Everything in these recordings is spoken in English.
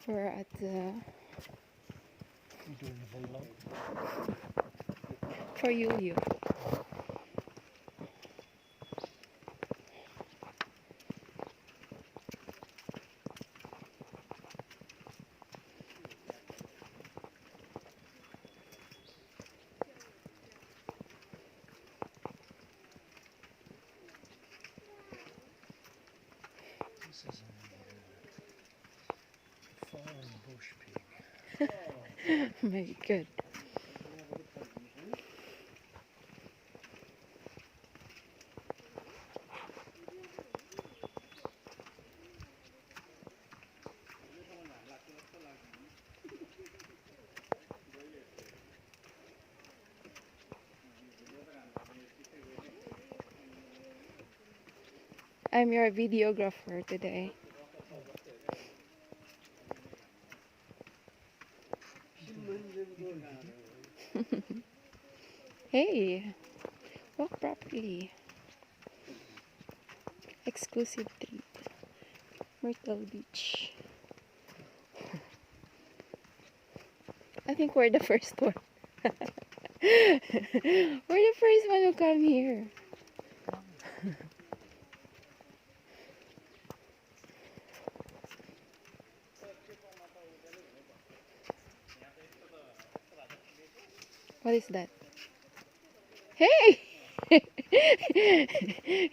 We're at the... You're doing a vlog. For you. This is a foreign bush pig. Very good. I'm your videographer today. Hey, walk properly. Exclusive treat. Myrtle Beach. I think we're the first one. We're the first one to come here. What is that? Hey!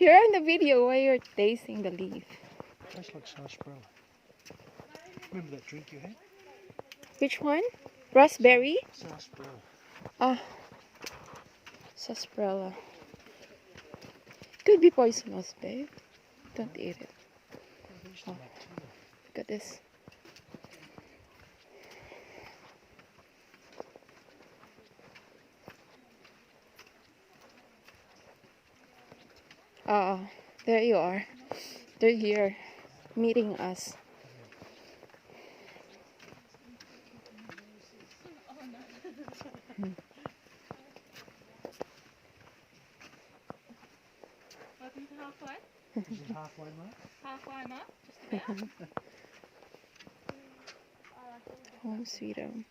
You're on the video while you're tasting the leaf. Tastes like sarsaparilla. Remember that drink you had? Which one? Raspberry? Sarsaparilla. Ah, sarsaparilla. Could be poisonous, babe. Don't eat it. Oh, look at this. Ah, there you are. They're here, meeting us. Welcome to halfway. Is it halfway mark? Halfway mark, just about. Home sweet home.